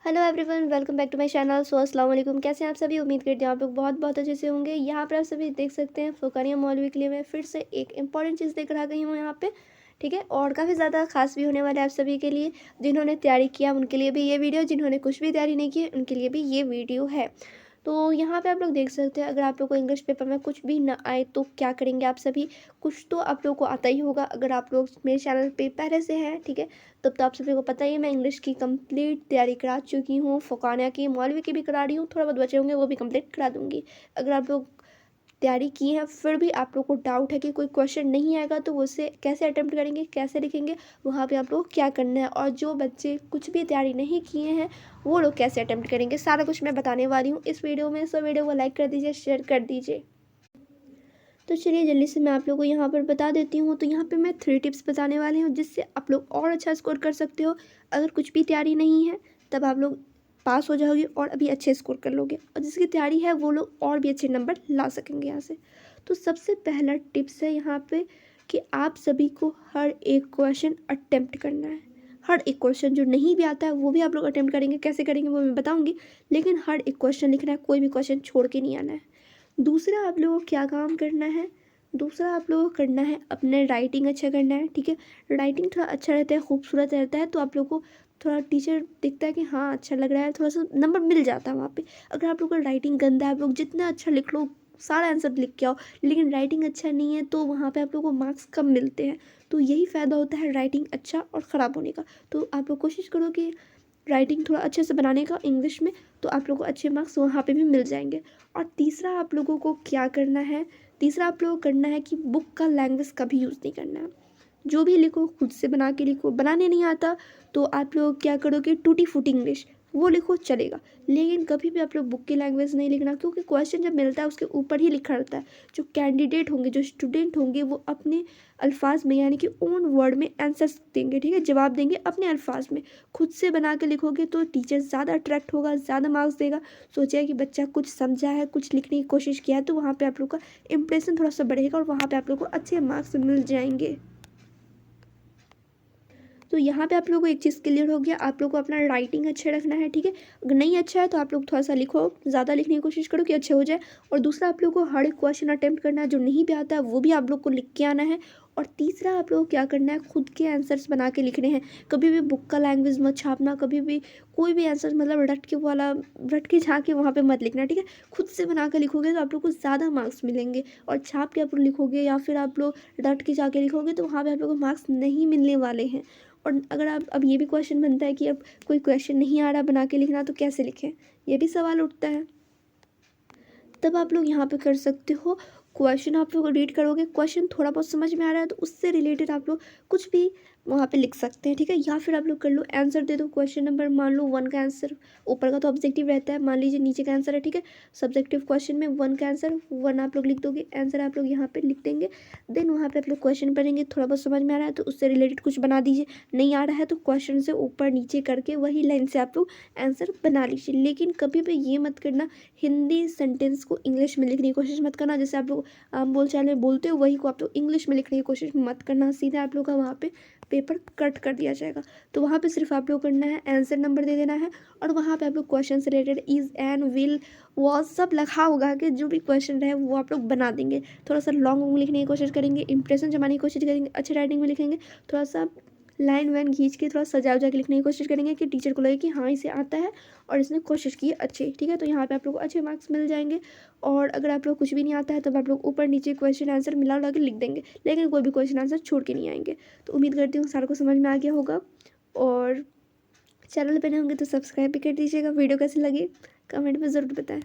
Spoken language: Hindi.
Hello everyone, welcome back to my channel. अस्सलाम वालेकुम। कैसे हैं आप सभी? उम्मीद करते हैं आप लोग बहुत बहुत अच्छे से होंगे। यहाँ पर आप सभी देख सकते हैं फुरकानिया मौलवी के लिए मैं फिर से एक इंपॉर्टेंट चीज़ लेकर आ गई हूँ यहाँ पे। ठीक है, और काफ़ी ज़्यादा खास भी होने वाला है आप सभी के लिए। जिन्होंने तैयारी किया उनके लिए भी ये वीडियो, जिन्होंने कुछ भी तैयारी नहीं की उनके लिए भी ये वीडियो है। तो यहाँ पे आप लोग देख सकते हैं, अगर आप लोग को इंग्लिश पेपर में कुछ भी ना आए तो क्या करेंगे आप सभी। कुछ तो आप लोग को आता ही होगा अगर आप लोग मेरे चैनल पे पहले से हैं। ठीक है, तब तो आप सभी को पता ही है मैं इंग्लिश की कंप्लीट तैयारी करा चुकी हूँ। फ़ुकानिया की, मौलवी की भी करा रही हूँ, थोड़ा बहुत बचे होंगे वो भी कंप्लीट करा दूँगी। अगर आप लोग तैयारी की है फिर भी आप लोग को डाउट है कि कोई क्वेश्चन नहीं आएगा तो उसे कैसे अटेम्प्ट करेंगे, कैसे लिखेंगे, वहाँ पे आप लोग क्या करना है। और जो बच्चे कुछ भी तैयारी नहीं किए हैं वो लोग कैसे अटेम्प्ट करेंगे, सारा कुछ मैं बताने वाली हूँ इस वीडियो में। सो वीडियो को लाइक कर दीजिए, शेयर कर दीजिए। तो चलिए जल्दी से मैं आप लोगों को यहाँ पर बता देती हूँ। तो यहाँ पे मैं 3 टिप्स बताने वाली हूँ जिससे आप लोग और अच्छा स्कोर कर सकते हो। अगर कुछ भी तैयारी नहीं है तब आप लोग पास हो जाओगे और अभी अच्छे स्कोर कर लोगे, और जिसकी तैयारी है वो लोग और भी अच्छे नंबर ला सकेंगे यहाँ से। तो सबसे पहला टिप्स है यहाँ पे कि आप सभी को हर एक क्वेश्चन अटेम्प्ट करना है। हर एक क्वेश्चन जो नहीं भी आता है वो भी आप लोग अटेम्प्ट करेंगे। कैसे करेंगे वो मैं बताऊँगी, लेकिन हर एक क्वेश्चन लिखना है, कोई भी क्वेश्चन छोड़ के नहीं आना है। दूसरा आप लोगों को क्या काम करना है, दूसरा आप लोगों को करना है अपने राइटिंग अच्छा करना है। ठीक है, राइटिंग थोड़ा अच्छा रहता है, खूबसूरत रहता है, तो आप लोग को थोड़ा टीचर दिखता है कि हाँ अच्छा लग रहा है, थोड़ा सा नंबर मिल जाता है वहाँ पे। अगर आप लोग का राइटिंग गंदा है, आप लोग जितना अच्छा लिख लो, सारा आंसर लिख के आओ, लेकिन राइटिंग अच्छा नहीं है तो वहाँ पे आप लोग को मार्क्स कम मिलते हैं। तो यही फ़ायदा होता है राइटिंग अच्छा और ख़राब होने का। तो आप लोग कोशिश करो कि राइटिंग थोड़ा अच्छे से बनाने का इंग्लिश में, तो आप लोगों को अच्छे मार्क्स वहाँ पे भी मिल जाएंगे। और तीसरा आप लोगों को क्या करना है, तीसरा आप लोगों को करना है कि बुक का लैंग्वेज कभी यूज़ नहीं करना है। जो भी लिखो खुद से बना के लिखो, बनाने नहीं आता तो आप लोग क्या करोगे, टूटी फूटी इंग्लिश वो लिखो चलेगा, लेकिन कभी भी आप लोग बुक की लैंग्वेज नहीं लिखना, क्योंकि क्वेश्चन जब मिलता है उसके ऊपर ही लिखा रहता है। जो कैंडिडेट होंगे, जो स्टूडेंट होंगे, वो अपने अल्फाज में यानी कि ओन वर्ड में आंसर्स देंगे। ठीक है, जवाब देंगे अपने अल्फाज में। खुद से बना के लिखोगे तो टीचर ज़्यादा अट्रैक्ट होगा, ज़्यादा मार्क्स देगा। सोचेगा कि बच्चा कुछ समझा है, कुछ लिखने की कोशिश किया है, तो वहाँ पे आप लोग का इंप्रेशन थोड़ा सा बढ़ेगा और वहाँ पे आप लोग को अच्छे मार्क्स मिल जाएंगे। तो यहाँ पे आप लोगों को एक चीज़ क्लियर हो गया, आप लोग को अपना राइटिंग अच्छा रखना है। ठीक है, अगर नहीं अच्छा है तो आप लोग थोड़ा सा लिखो, ज़्यादा लिखने की कोशिश करो कि अच्छे हो जाए। और दूसरा आप लोग को हर एक क्वेश्चन अटेम्प्ट करना है, जो नहीं भी आता है वो भी आप लोग को लिख के आना है। और तीसरा आप लोग को क्या करना है, खुद के आंसर्स बना के लिखने हैं। कभी भी बुक का लैंग्वेज मत छापना, कभी भी कोई भी आंसर मतलब रट के वाला, रट के झाँक के वहाँ पे मत लिखना। ठीक है, खुद से बना के लिखोगे तो आप लोग को ज़्यादा मार्क्स मिलेंगे। और छाप के आप लोग लिखोगे या फिर आप लोग रट के जाके लिखोगे तो वहाँ पे आप लोग को मार्क्स नहीं मिलने वाले हैं। और अगर आप, अब ये भी क्वेश्चन बनता है कि अब कोई क्वेश्चन नहीं आ रहा बना के लिखना तो कैसे लिखें, ये भी सवाल उठता है। तब आप लोग यहाँ पे कर सकते हो, क्वेश्चन आप लोग रीड करोगे, क्वेश्चन थोड़ा बहुत समझ में आ रहा है तो उससे रिलेटेड आप लोग कुछ भी वहाँ पे लिख सकते हैं। ठीक है, या फिर आप लोग कर लो आंसर दे दो। क्वेश्चन नंबर मान लो 1 का आंसर, ऊपर का तो ऑब्जेक्टिव रहता है, मान लीजिए नीचे का आंसर है। ठीक है, सब्जेक्टिव क्वेश्चन में 1 का आंसर 1 आप लोग लिख दोगे, आंसर आप लोग यहाँ पे लिख देंगे। देन वहाँ पे आप लोग क्वेश्चन पढ़ेंगे, थोड़ा बहुत समझ में आ रहा है तो उससे रिलेटेड कुछ बना दीजिए, नहीं आ रहा है तो क्वेश्चन से ऊपर नीचे करके वही लाइन से आप लोग आंसर बना लीजिए। लेकिन कभी भी ये मत करना, हिंदी सेंटेंस को इंग्लिश में लिखने की कोशिश मत करना। जैसे आप लोग आम बोलचाल में बोलते हो वही को आप लोग इंग्लिश में लिखने की कोशिश मत करना, सीधा आप लोग का वहाँ पे पेपर कट कर दिया जाएगा। तो वहाँ पे सिर्फ आप लोग करना है आंसर नंबर दे देना है, और वहाँ पे आप लोग क्वेश्चन से related is and will was सब लिखा होगा कि जो भी क्वेश्चन रहे वो आप लोग बना देंगे। थोड़ा सा लॉन्ग लिखने की कोशिश करेंगे, इंप्रेशन जमाने की कोशिश करेंगे, अच्छे राइटिंग में लिखेंगे, थोड़ा सा लाइन वाइन खींच के थोड़ा सजा उजा के लिखने की कोशिश करेंगे कि टीचर को लगे कि हाँ इसे आता है और इसने कोशिश की अच्छी। ठीक है, तो यहाँ पे आप लोग को अच्छे मार्क्स मिल जाएंगे। और अगर आप लोग कुछ भी नहीं आता है तो आप लोग ऊपर नीचे क्वेश्चन आंसर मिला उला के लिख देंगे, लेकिन कोई भी क्वेश्चन आंसर छोड़ के नहीं आएंगे। तो उम्मीद करती हूँ सारा को समझ में आ गया होगा। और चैनल पर नए होंगे तो सब्सक्राइब भी कर दीजिएगा। वीडियो कैसी लगी कमेंट में ज़रूर बताएं।